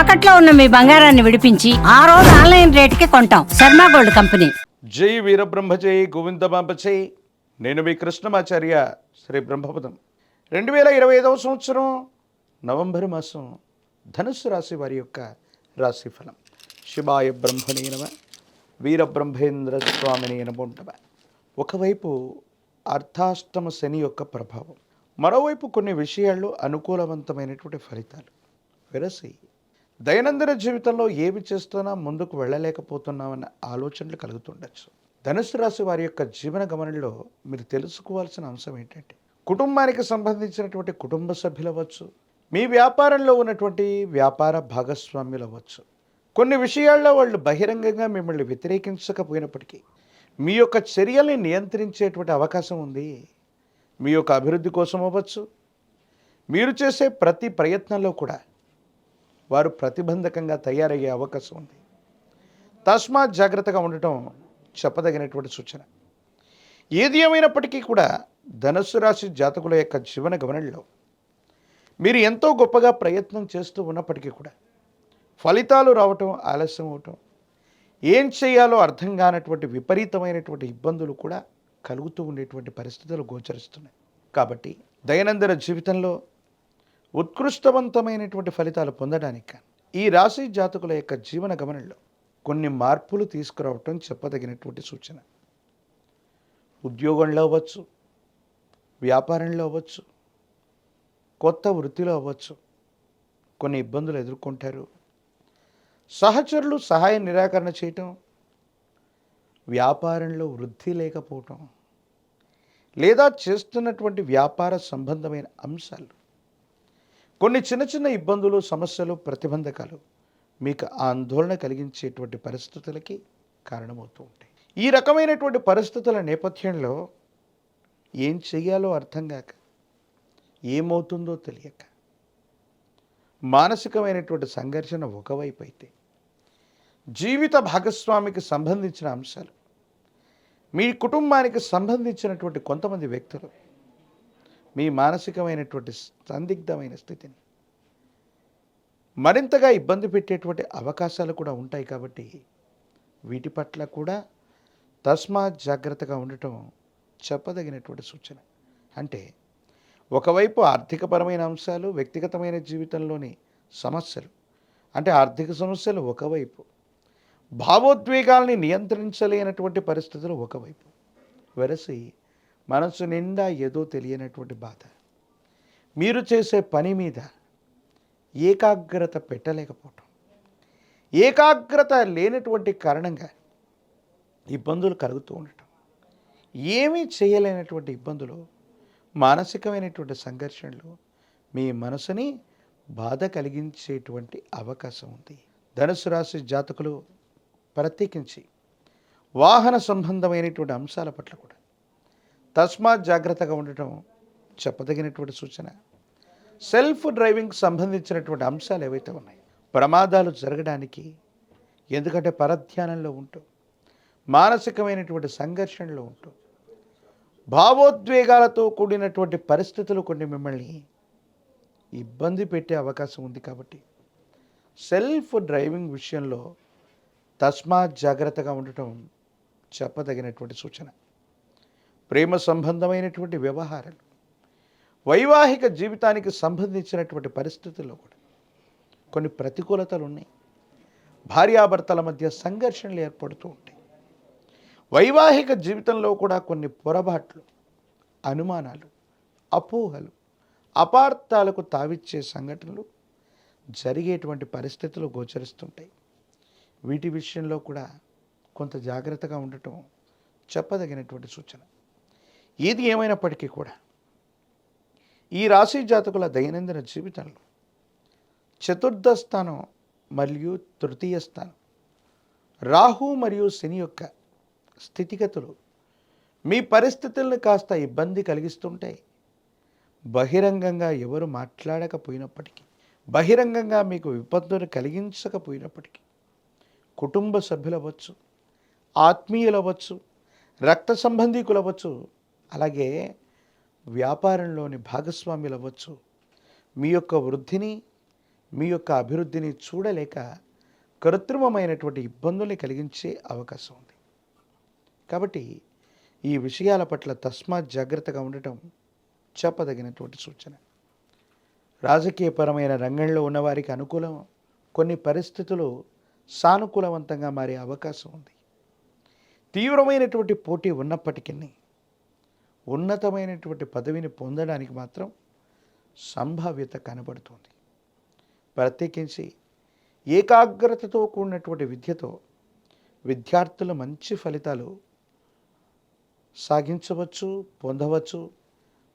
తాకట్లో ఉన్న మీ బంగారాన్ని విడిపించి ఆ రోజు ఆన్లైన్ రేటుకి కొంటాం. Sharma gold company. జై వీరబ్రహ్మ జై గోవిందమాంబ జై. నేను మీ కృష్ణమాచార్య శ్రీ బ్రహ్మపదం. 2025 సంవత్సరం నవంబర్ మాసం ధనుస్సు రాశి వారి యొక్క రాశిఫలం. శివాయ బ్రహ్మణే నమ, వీరబ్రహ్మేంద్ర స్వామిని నమోంటమ. ఒకవైపు అర్ధాష్టమ శని యొక్క ప్రభావం, మరోవైపు కొన్ని విషయాల్లో అనుకూలవంతమైనటువంటి ఫలితాలు. వెరసి దైనందిన జీవితంలో ఏమి చేస్తున్నా ముందుకు వెళ్ళలేకపోతున్నామన్న ఆలోచనలు కలుగుతుండొచ్చు. ధనుసు రాశి వారి యొక్క జీవన గమనంలో మీరు తెలుసుకోవాల్సిన అంశం ఏంటంటే, కుటుంబానికి సంబంధించినటువంటి కుటుంబ సభ్యులు అవ్వచ్చు, మీ వ్యాపారంలో ఉన్నటువంటి వ్యాపార భాగస్వామ్యులు అవ్వచ్చు. కొన్ని విషయాల్లో వాళ్ళు బహిరంగంగా మిమ్మల్ని వ్యతిరేకించకపోయినప్పటికీ మీ యొక్క చర్యల్ని నియంత్రించేటువంటి అవకాశం ఉంది. మీ యొక్క అభివృద్ధి కోసం అవ్వచ్చు, మీరు చేసే ప్రతి ప్రయత్నంలో కూడా వారు ప్రతిబంధకంగా తయారయ్యే అవకాశం ఉంది. తస్మాత్ జాగ్రత్తగా ఉండటం చెప్పదగినటువంటి సూచన. ఏది ఏమైనప్పటికీ కూడా ధనుస్సు రాశి జాతకుల యొక్క జీవన గమనంలో మీరు ఎంతో గొప్పగా ప్రయత్నం చేస్తూ ఉన్నప్పటికీ కూడా ఫలితాలు రావటం ఆలస్యం అవటం, ఏం చేయాలో అర్థం కానటువంటి విపరీతమైనటువంటి ఇబ్బందులు కూడా కలుగుతూ ఉండేటువంటి పరిస్థితులు గోచరిస్తున్నాయి. కాబట్టి దైనందిన జీవితంలో ఉత్కృష్టవంతమైనటువంటి ఫలితాలు పొందడానికి ఈ రాశి జాతకుల యొక్క జీవన గమనంలో కొన్ని మార్పులు తీసుకురావటం చెప్పదగినటువంటి సూచన. ఉద్యోగంలో అవ్వచ్చు, వ్యాపారంలో అవ్వచ్చు, కొత్త వృత్తిలో అవ్వచ్చు, కొన్ని ఇబ్బందులు ఎదుర్కొంటారు. సహచరులు సహాయ నిరాకరణ చేయటం, వ్యాపారంలో వృద్ధి లేకపోవటం, లేదా చేస్తున్నటువంటి వ్యాపార సంబంధమైన అంశాలు కొన్ని చిన్న చిన్న ఇబ్బందులు, సమస్యలు, ప్రతిబంధకాలు మీకు ఆందోళన కలిగించేటువంటి పరిస్థితులకి కారణమవుతూ ఉంటాయి. ఈ రకమైనటువంటి పరిస్థితుల నేపథ్యంలో ఏం చెయ్యాలో అర్థం కాక, ఏమవుతుందో తెలియక మానసికమైనటువంటి సంఘర్షణ ఒకవైపు అయితే, జీవిత భాగస్వామికి సంబంధించిన అంశాలు, మీ కుటుంబానికి సంబంధించినటువంటి కొంతమంది వ్యక్తులు మీ మానసికమైనటువంటి సందిగ్ధమైన స్థితిని మరింతగా ఇబ్బంది పెట్టేటువంటి అవకాశాలు కూడా ఉంటాయి. కాబట్టి వీటి పట్ల కూడా తస్మాత్ జాగ్రత్తగా ఉండటం చెప్పదగినటువంటి సూచన. అంటే ఒకవైపు ఆర్థికపరమైన అంశాలు, వ్యక్తిగతమైన జీవితంలోని సమస్యలు, అంటే ఆర్థిక సమస్యలు ఒకవైపు, భావోద్వేగాల్ని నియంత్రించలేనటువంటి పరిస్థితులు ఒకవైపు, వెరసి మనసు నిండా ఏదో తెలియనటువంటి బాధ, మీరు చేసే పని మీద ఏకాగ్రత పెట్టలేకపోవటం, ఏకాగ్రత లేనటువంటి కారణంగా ఇబ్బందులు కలుగుతూ ఉండటం, ఏమీ చేయలేనటువంటి ఇబ్బందులు, మానసికమైనటువంటి సంఘర్షణలు మీ మనసుని బాధ కలిగించేటువంటి అవకాశం ఉంది. ధనుసు రాశి జాతకులు ప్రత్యేకించి వాహన సంబంధమైనటువంటి అంశాల పట్ల కూడా తస్మాత్ జాగ్రత్తగా ఉండటం చెప్పదగినటువంటి సూచన. సెల్ఫ్ డ్రైవింగ్ సంబంధించినటువంటి అంశాలు ఏవైతే ఉన్నాయో, ప్రమాదాలు జరగడానికి, ఎందుకంటే పరధ్యానంలో ఉంటూ, మానసికమైనటువంటి సంఘర్షణలో ఉంటూ, భావోద్వేగాలతో కూడినటువంటి పరిస్థితులు కొన్ని మిమ్మల్ని ఇబ్బంది పెట్టే అవకాశం ఉంది. కాబట్టి సెల్ఫ్ డ్రైవింగ్ విషయంలో తస్మాత్ జాగ్రత్తగా ఉండటం చెప్పదగినటువంటి సూచన. ప్రేమ సంబంధమైనటువంటి వ్యవహారాలు, వైవాహిక జీవితానికి సంబంధించినటువంటి పరిస్థితుల్లో కూడా కొన్ని ప్రతికూలతలు ఉన్నాయి. భార్యాభర్తల మధ్య సంఘర్షణలు ఏర్పడుతూ ఉంటాయి. వైవాహిక జీవితంలో కూడా కొన్ని పొరపాట్లు, అనుమానాలు, అపోహలు, అపార్థాలకు తావిచ్చే సంఘటనలు జరిగేటువంటి పరిస్థితులు గోచరిస్తుంటాయి. వీటి విషయంలో కూడా కొంత జాగ్రత్తగా ఉండటం చెప్పదగినటువంటి సూచన. ఏది ఏమైనప్పటికీ కూడా ఈ రాశి జాతకుల దైనందిన జీవితంలో చతుర్థ స్థానం మరియు తృతీయ స్థానం, రాహు మరియు శని యొక్క స్థితిగతులు మీ పరిస్థితులను కాస్త ఇబ్బంది కలిగిస్తుంటాయి. బహిరంగంగా ఎవరు మాట్లాడకపోయినప్పటికీ, బహిరంగంగా మీకు విపత్తును కలిగించకపోయినప్పటికీ, కుటుంబ సభ్యులు అవ్వచ్చు, ఆత్మీయులు అవ్వచ్చు, రక్త సంబంధీకులు అవ్వచ్చు, అలాగే వ్యాపారంలోని భాగస్వామ్యులు అవ్వచ్చు, మీ యొక్క వృద్ధిని, మీ యొక్క అభివృద్ధిని చూడలేక కృత్రిమమైనటువంటి ఇబ్బందుల్ని కలిగించే అవకాశం ఉంది. కాబట్టి ఈ విషయాల పట్ల తస్మాత్ జాగ్రత్తగా ఉండటం చెప్పదగినటువంటి సూచన. రాజకీయపరమైన రంగంలో ఉన్నవారికి అనుకూలం, కొన్ని పరిస్థితులు సానుకూలవంతంగా మారే అవకాశం ఉంది. తీవ్రమైనటువంటి పోటీ ఉన్నప్పటికీ ఉన్నతమైనటువంటి పదవిని పొందడానికి మాత్రం సంభావ్యత కనబడుతుంది. ప్రత్యేకించి ఏకాగ్రతతో కూడినటువంటి విద్యతో విద్యార్థులు మంచి ఫలితాలు సాగించవచ్చు, పొందవచ్చు.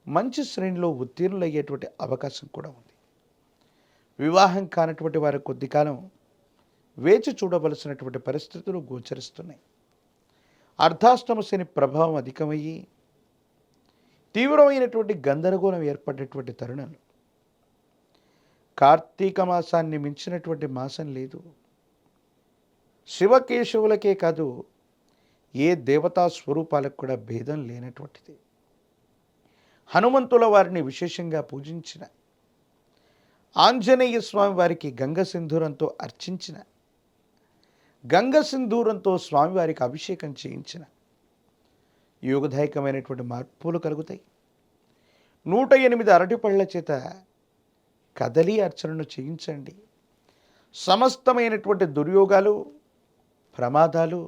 మంచి శ్రేణిలో ఉత్తీర్ణులయ్యేటువంటి అవకాశం కూడా ఉంది. వివాహం కానటువంటి వారు కొద్ది కాలం వేచి చూడవలసినటువంటి పరిస్థితులు గోచరిస్తున్నాయి. అర్ధాష్టమ శని ప్రభావం అధికమయ్యి తీవ్రమైనటువంటి గందరగోళం ఏర్పడేటువంటి తరుణాలు. కార్తీక మాసాన్ని మించినటువంటి మాసం లేదు. శివకేశవులకే కాదు, ఏ దేవతా స్వరూపాలకు కూడా భేదం లేనటువంటిది. హనుమంతుల వారిని విశేషంగా పూజించిన, ఆంజనేయ స్వామి వారికి గంగ సింధూరంతో అర్చించిన, గంగ సింధూరంతో స్వామివారికి అభిషేకం చేయించిన యోగదాయకమైనటువంటి మార్పులు కలుగుతాయి. 108 అరటిపళ్ళ చేత కదలి అర్చనను చేయించండి. సమస్తమైనటువంటి దుర్యోగాలు, ప్రమాదాలు,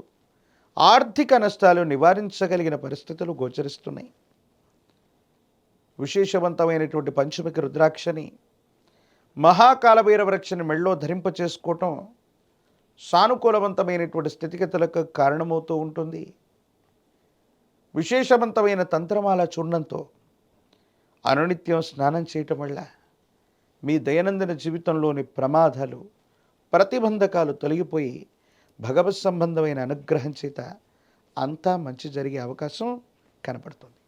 ఆర్థిక నష్టాలు నివారించగలిగిన పరిస్థితులు గోచరిస్తున్నాయి. విశేషవంతమైనటువంటి పంచముఖి రుద్రాక్షని, మహాకాలభైరవ రక్షని మెళ్ళో ధరింపచేసుకోవటం సానుకూలవంతమైనటువంటి స్థితిగతులకు కారణమవుతూ ఉంటుంది. విశేషవంతమైన తంత్రమాల చూర్ణంతో అనునిత్యం స్నానం చేయటం వల్ల మీ దైనందిన జీవితంలోని ప్రమాదాలు, ప్రతిబంధకాలు తొలగిపోయి భగవత్ సంబంధమైన అనుగ్రహం చేత అంతా మంచి జరిగే అవకాశం కనపడుతుంది.